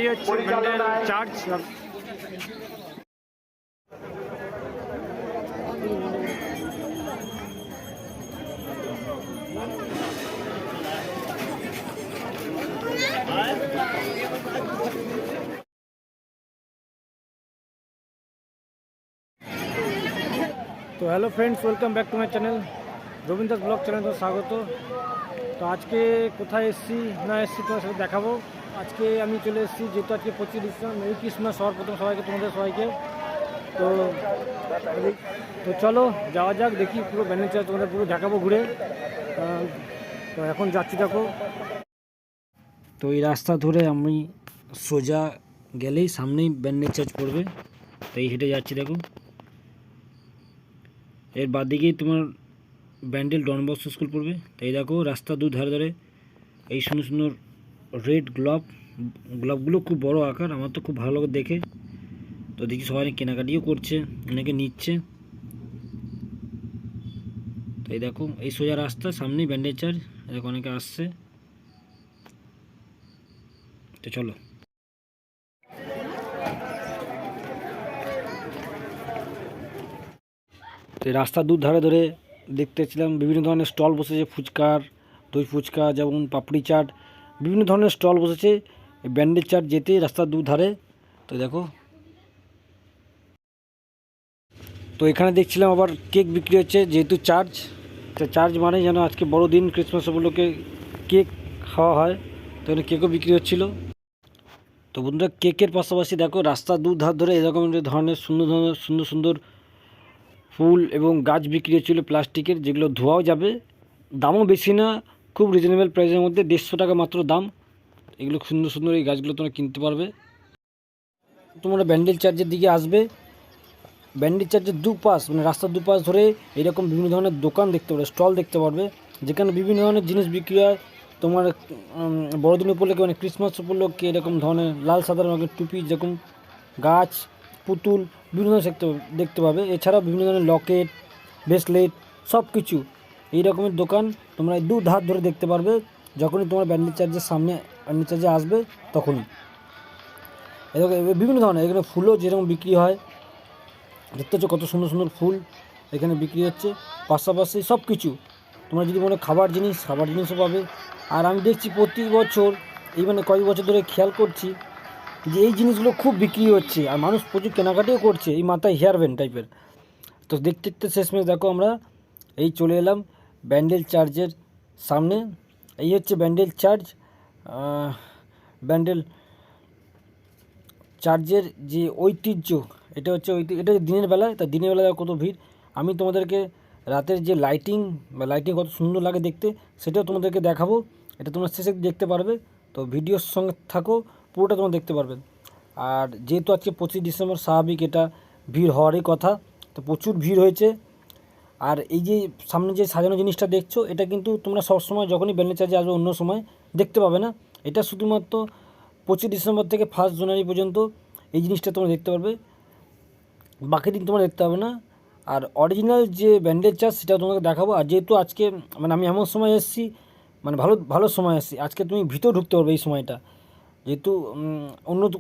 এই হচ্ছে ব্যান্ডেল চার্চ। তো hello friends, welcome back to my channel Rabindra blog channel. তো স্বাগত। তো আজকে কোথায় এসেছি না এসেছি তোমার সাথে দেখাবো। আজকে আমি চলে এসেছি, যেহেতু আজকে 25 ডিসেম্বর, মেরি ক্রিসমাস হওয়ার প্রথম সবাইকে, তোমাদের সবাইকে। তো তো চলো যাওয়া যাক, দেখি পুরো ব্যান্ডেল চার্চ তোমাদের পুরো দেখাবো ঘুরে। তো এখন যাচ্ছি, দেখো। তো এই রাস্তা ধরে আমি সোজা গেলেই সামনেই ব্যান্ডেল চার্চ পড়বে, তাই হেঁটে যাচ্ছি, দেখো। এর বাদিকেই তোমার ব্যান্ডেল ডন বস্কো স্কুল পড়বে। তাই দেখো রাস্তা দু ধারে ধারে এই সুন্দর সুন্দর রেড গোলাপগুলো খুব বড় আকার, আমার তো খুব ভালো লাগে দেখে। তো দেখি সবাই কেনাকাটিও করছে, অনেকে নিচ্ছে। তাই দেখো এই সোজা রাস্তা, সামনেই ব্যান্ডেল চার্চ, দেখো অনেকে আসছে। তো চলো। তো রাস্তার দু ধারে ধরে দেখতেছিলাম বিভিন্ন ধরনের স্টল বসেছে, ফুচকার, দই ফুচকা, যেমন পাপড়ি চাট, বিভিন্ন ধরনের স্টল বসেছে ব্যান্ডেল চার্চ যেতে রাস্তার দু ধারে। তো দেখো, তো এখানে দেখছিলাম আবার কেক বিক্রি হচ্ছে, যেহেতু চার্চ, তো চার্চ মানে যেন আজকে বড়দিন, ক্রিসমাস উপলক্ষে কেক খাওয়া হয়, তো এখানে কেকও বিক্রি হচ্ছিলো। তো বন্ধুরা, কেকের পাশাপাশি দেখো রাস্তার দু ধার ধরে এরকম ধরনের সুন্দর সুন্দর ফুল এবং গাছ বিক্রি হচ্ছিলো প্লাস্টিকের, যেগুলো ধোয়াও যাবে, দামও বেশি না, খুব রিজনেবল প্রাইসের মধ্যে, 150 টাকা মাত্র দাম। এগুলো সুন্দর সুন্দর এই গাছগুলো তোমরা কিনতে পারবে। তোমরা ব্যান্ডেল চার্চের দিকে আসবে, ব্যান্ডেল চার্চের দুপাশ মানে রাস্তার দুপাশ ধরে এরকম বিভিন্ন ধরনের দোকান দেখতে পারবে, স্টল দেখতে পারবে, যেখানে বিভিন্ন ধরনের জিনিস বিক্রি হয়। তোমার বড়দিন উপলক্ষে মানে ক্রিসমাস উপলক্ষে এরকম ধরনের লাল সাদা রঙের টুপি, যেরকম গাছ, পুতুল, বিভিন্ন ধরনের দেখতে পাবে। এছাড়াও বিভিন্ন ধরনের লকেট, ব্রেসলেট, সব কিছু এই রকমের দোকান তোমরা দু ধার ধরে দেখতে পারবে যখনই তোমার ব্যান্ডেল চার্চের সামনে ব্যান্ডেল চার্চে আসবে তখনই। এরকম বিভিন্ন ধরনের এখানে ফুলও যেরকম বিক্রি হয়, দেখতে হচ্ছে কত সুন্দর সুন্দর ফুল এখানে বিক্রি হচ্ছে। পাশাপাশি সব কিছু তোমরা যদি মনে খাবার জিনিসও পাবে। আর আমি দেখছি প্রতি বছর, এই মানে কয়েক বছর ধরে খেয়াল করছি যে এই জিনিসগুলো খুব বিক্রি হচ্ছে আর মানুষ প্রচুর কেনাকাটিও করছে, এই মাথায় হেয়ার ব্যান্ড টাইপের। তো দেখতে দেখতে শেষমেশ দেখো আমরা এই চলে এলাম ব্যান্ডেল চার্চের সামনে। এই হচ্ছে ব্যান্ডেল চার্চ, ব্যান্ডেল চার্চের যে ঐতিহ্য, এটা হচ্ছে এটা দিনের বেলায়, তা দিনের বেলায় কত ভিড়। আমি তোমাদেরকে রাতের যে লাইটিং কত সুন্দর লাগে দেখতে, সেটাও তোমাদেরকে দেখাবো। এটা তোমরা শেষে দেখতে পারবে, তো ভিডিওর সঙ্গে থাকো, পুরোটা তোমরা দেখতে পারবে। আর যেহেতু আজকে 25 ডিসেম্বর, স্বাভাবিক এটা ভিড় হওয়ারই কথা, তো প্রচুর ভিড় হয়েছে। আর এই যে সামনে যে সাজানো জিনিসটা দেখছো, এটা কিন্তু তোমরা সবসময় যখনই ব্যান্ডেল চার্চে আসবে অন্য সময় দেখতে পাবে না। এটা শুধুমাত্র 25 ডিসেম্বর থেকে 1 জানুয়ারি পর্যন্ত এই জিনিসটা তোমরা দেখতে পারবে, বাকি দিন তোমরা দেখতে পাবে না। আর অরিজিনাল যে ব্যান্ডেল চার্চ সেটাও তোমাকে দেখাবো। আর যেহেতু আজকে মানে আমি এমন সময় এসেছি, মানে ভালো সময় এসেছি, আজকে তুমি ভিতরে ঢুকতে পারবে এই সময়টা। যেহেতু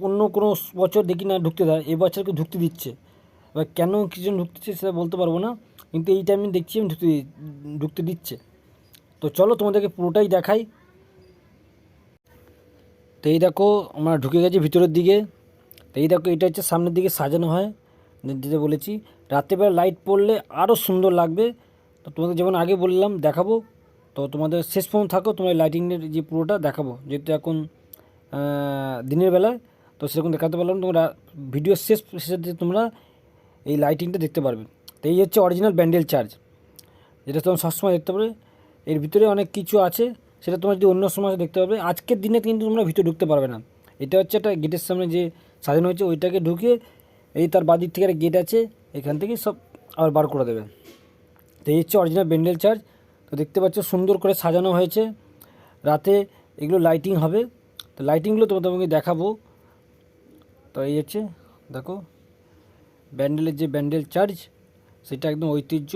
অন্য কোনো বছর দেখি না ঢুকতে দেয়, এবছরকে ঢুকতে দিচ্ছে। এবার কেন কিছু ঢুকতে দিচ্ছে সেটা বলতে পারবো না, কিন্তু এই টাইমে দেখছি আমি ঢুকতে দিচ্ছে। তো চলো তোমাদেরকে পুরোটাই দেখাই। তো এই দেখো আমরা ঢুকে গেছি ভিতরের দিকে। তো এই দেখো এটা হচ্ছে সামনের দিকে সাজানো হয়, যেটা বলেছি রাত্রেবেলা লাইট পড়লে আরও সুন্দর লাগবে। তো তোমাদের যেমন আগে বললাম দেখাবো, তো তোমাদের শেষ পর্যন্ত থাকো, তোমার লাইটিংয়ের যে পুরোটা দেখাবো, যেহেতু এখন দিনের বেলায়, তো সেরকম দেখাতে পারলাম। তোমরা ভিডিও শেষে তোমরা এই লাইটিংটা দেখতে পারবে। তো এই হচ্ছে অরিজিনাল ব্যান্ডেল চার্চ, যেটা তোমরা সবসময় দেখতে পারবে। এর ভিতরে অনেক কিছু আছে, সেটা তোমরা যদি অন্য সময় দেখতে পারবে, আজকের দিনে কিন্তু তোমরা ভিতরে ঢুকতে পারবে না। এটা হচ্ছে একটা গেটের সামনে যে সাজানো হয়েছে, ওইটাকে ঢুকে এই তার বাদিক থেকে একটা গেট আছে, এখান থেকে সব আবার বার করে দেবে। তো এই হচ্ছে অরিজিনাল ব্যান্ডেল চার্চ। তো দেখতে পাচ্ছ সুন্দর করে সাজানো হয়েছে, রাতে এগুলো লাইটিং হবে। তো লাইটিংগুলো তোমাকে দেখাবো। তো এই হচ্ছে দেখো ব্যান্ডেলের যে ব্যান্ডেল চার্চ, সেটা একদম ঐতিহ্য।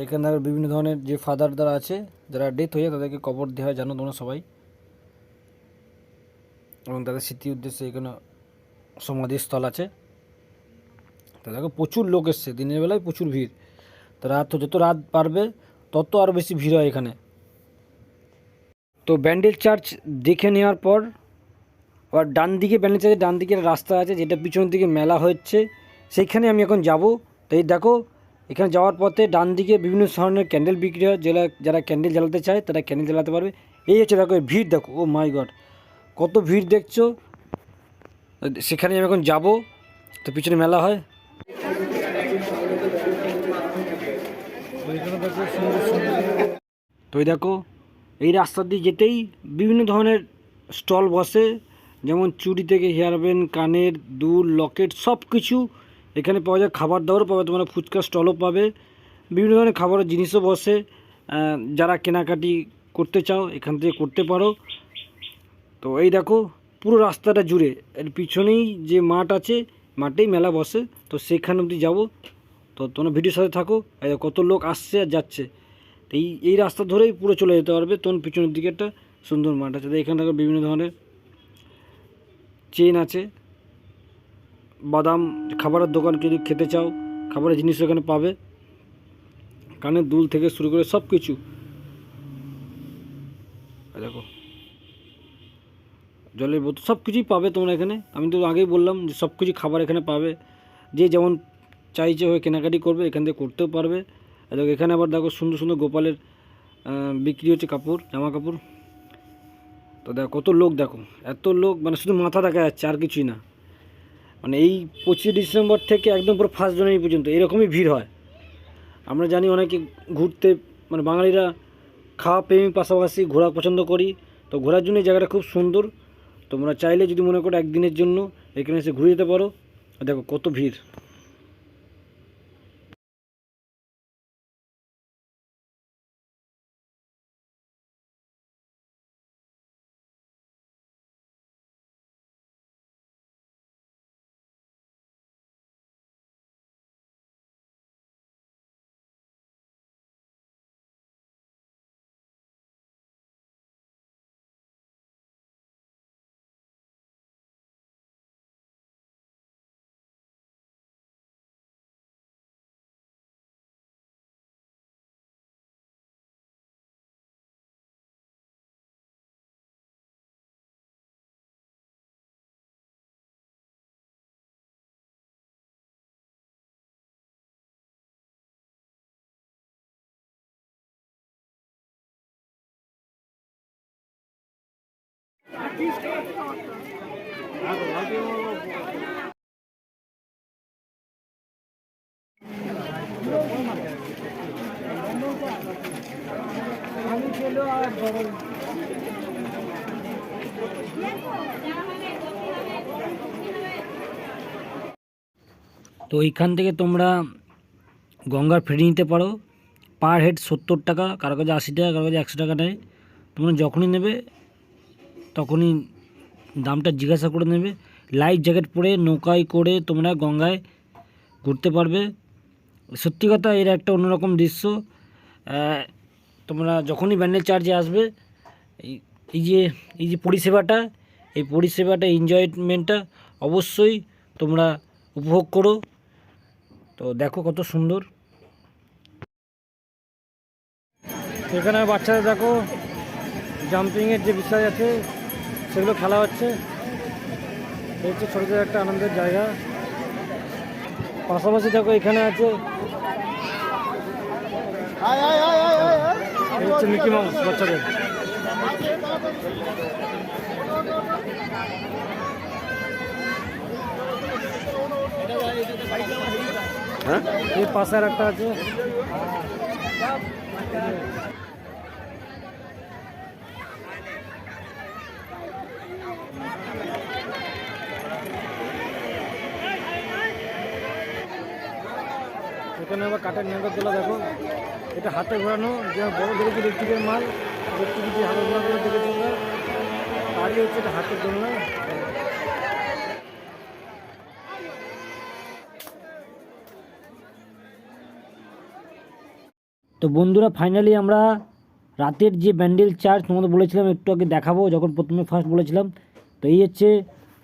এখানে বিভিন্ন ধরনের যে ফাদার দ্বারা আছে, যারা ডেথ হয়ে যায় তাদেরকে কবর দেওয়া হয়, জানো তোমরা সবাই। এবং তাদের স্মৃতি উদ্দেশ্যে এখানে সমাধিস্থল আছে। তো দেখো প্রচুর লোক এসছে, দিনের বেলায় প্রচুর ভিড়। তো যত রাত পারবে তত আরও বেশি ভিড় হয় এখানে। তো ব্যান্ডেল চার্চ দেখে নেওয়ার পর আবার ডান দিকে, ব্যান্ডেল চার্চের ডান দিকে রাস্তা আছে যেটা পিছনের দিকে মেলা হচ্ছে, সেইখানে আমি এখন যাব। তো এই দেখো এখানে যাওয়ার পথে ডান দিকে বিভিন্ন ধরনের ক্যান্ডেল বিক্রি হয়, যারা ক্যান্ডেল জ্বালাতে চায় তারা ক্যান্ডেল জ্বালাতে পারবে। এই হচ্ছে দেখো ভিড়, দেখো ও মাই গড কত ভিড় দেখছো। সেখানে আমি এখন যাব। তো পিছনে মেলা হয়। তো এই দেখো এই রাস্তা দিয়ে যেতেই বিভিন্ন ধরনের স্টল বসে, যেমন চুড়ি থেকে হেয়ারব্যান্ড, কানের দুল, লকেট সব কিছু এখানে পাওয়া যায়। খাবার দাবারও পাবে, তোমরা ফুচকা স্টলও পাবে, বিভিন্ন ধরনের খাবারের জিনিসও বসে। যারা কেনাকাটি করতে চাও এখান থেকে করতে পারো। তো এই দেখো পুরো রাস্তাটা জুড়ে এর পিছনেই যে মাঠ আছে, মাঠেই মেলা বসে। তো সেখানে অবধি যাবো। তো তোমরা ভিডিওর সাথে থাকো। কত লোক আসছে আর যাচ্ছে। তো এই রাস্তা ধরেই পুরো চলে যেতে পারবে। তখন পিছনের দিকে একটা সুন্দর মাঠ আছে। তো এখানে দেখো বিভিন্ন ধরনের চেন আছে, বাদাম, খাবারের দোকান যদি খেতে চাও খাবারের জিনিস এখানে পাবে, কানের দুল থেকে শুরু করে সব কিছু। দেখো জলের বোতল সব কিছুই পাবে তোমরা এখানে। আমি তো আগেই বললাম যে সব কিছু খাবার এখানে পাবে। যে যেমন চাইছে হয়ে কেনাকাটি করবে এখান থেকে করতেও পারবে। দেখো এখানে আবার দেখো সুন্দর সুন্দর গোপালের বিক্রি হচ্ছে কাপড়, জামা কাপড়। তো দেখো কত লোক, দেখো এত লোক, মানে শুধু মাথা দেখা যাচ্ছে আর কিছুই না। মানে এই 25 ডিসেম্বর থেকে একদম পুরো 1 জানুয়ারি পর্যন্ত এরকমই ভিড় হয়। আমরা জানি অনেকে ঘুরতে, মানে বাঙালিরা খাওয়া প্রেমী পাশাপাশি ঘোরা পছন্দ করি। তো ঘোরার জন্য এই জায়গাটা খুব সুন্দর। তোমরা চাইলে যদি মনে করো একদিনের জন্য এখানে এসে ঘুরে যেতে পারো। দেখো কত ভিড়। তো এইখান থেকে তোমরা গঙ্গার ফেরি নিতে পারো। পার হেড 70 টাকা, কারো কাছে 80 টাকা, কারো কাছে 100 টাকা নেয়। তোমরা যখনই নেবে তখনই দামটা জিজ্ঞাসা করে নেবে। লাইফ জ্যাকেট পরে নৌকায় করে তোমরা গঙ্গায় ঘুরতে পারবে। সত্যি কথা এর একটা অন্যরকম দৃশ্য। তোমরা যখনই ব্যান্ডেল চার্জে আসবে এই যে পরিষেবাটা, এই পরিষেবাটা এনজয়মেন্টটা অবশ্যই তোমরা উপভোগ করো। তো দেখো কত সুন্দর। এখানে বাচ্চারা দেখো জাম্পিংয়ের যে বিষয় আছে সেগুলো খেলা হচ্ছে। এই হচ্ছে ছোটদের একটা আনন্দের জায়গা। পাশাপাশি দেখো এখানে আছে এই হচ্ছে মিকি মাউস বাচ্চাদের। এই পাশে আর একটা আছে। এখানে আবার কাঠের নাগরদোলা দেখো, এটা হাতে ঘোরানো, যে বড় দেখেছি ইলেকট্রিকের মাল, ইলেকট্রিক যে হাতে ঘোরাগুলো দেখেছি আমরা, তারই হচ্ছে এটা হাতের দোলনা। তো বন্ধুরা ফাইনালি আমরা রাতের যে ব্যান্ডেল চার্চ তোমাদের বলেছিলাম একটু আগে দেখাবো, যখন প্রথমে ফার্স্ট বলেছিলাম তো এই হচ্ছে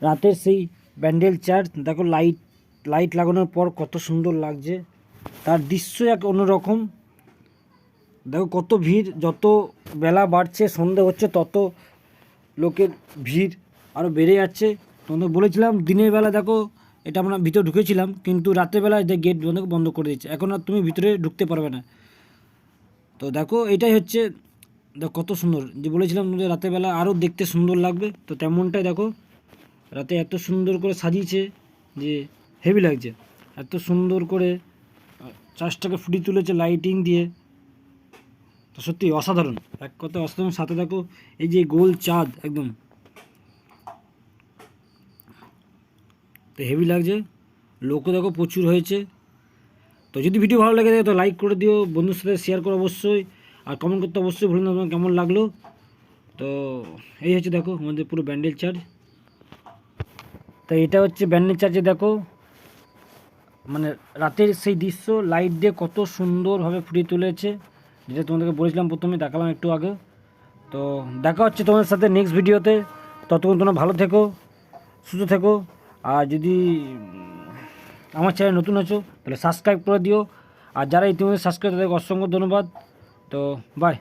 রাতের সেই ব্যান্ডেল চার্চ। দেখো লাইট লাইট লাগানোর পর কত সুন্দর লাগছে, তার দৃশ্য এক অন্যরকম। দেখো কত ভিড়, যত বেলা বাড়ছে সন্ধে হচ্ছে তত লোকের ভিড় আরও বেড়ে যাচ্ছে। তোমাদের বলেছিলাম দিনের বেলা দেখো এটা আমরা ভিতরে ঢুকেছিলাম, কিন্তু রাতের বেলা যে গেট বন্ধ করে দিচ্ছে, এখন আর তুমি ভিতরে ঢুকতে পারবে না। তো দেখো এটাই হচ্ছে, দেখো কত সুন্দর, যে বলেছিলাম তোমাদের রাতের বেলা আরও দেখতে সুন্দর লাগবে, তো তেমনটাই দেখো রাতে এত সুন্দর করে সাজিয়েছে যে হেভি লাগছে। এত সুন্দর করে চার্চটাকে ফুটিয়ে তুলেছে লাইটিং দিয়ে, তো সত্যি অসাধারণ, এক কথা অসাধারণ। সাথে দেখো এই যে গোল চাঁদ একদম, তো হেভি লাগছে। লোকও দেখো প্রচুর হয়েছে। তো যদি ভিডিও ভালো লাগে তো লাইক করে দিও, বন্ধুর সাথে শেয়ার করো অবশ্যই, আর কমেন্ট করতে অবশ্যই ভুলো না তোমার কেমন লাগলো। তো এই হচ্ছে দেখো আমাদের পুরো ব্যান্ডেল চার্চ। তো এটা হচ্ছে ব্যান্ডেল চার্চে দেখো মানে রাতের সেই দৃশ্য লাইট দিয়ে কত সুন্দরভাবে ফুটিয়ে তুলেছে, যেটা তোমাদেরকে বলেছিলাম প্রথমে, দেখালাম একটু আগে। তো দেখা হচ্ছে তোমাদের সাথে নেক্সট ভিডিওতে। ততক্ষণ তোমরা ভালো থেকো, সুস্থ থেকো। আর যদি আমার চ্যানেল নতুন আছো তাহলে সাবস্ক্রাইব করে দিও, আর যারা ইতিমধ্যে সাবস্ক্রাইব তাদেরকে অসংখ্য ধন্যবাদ। তো বাই।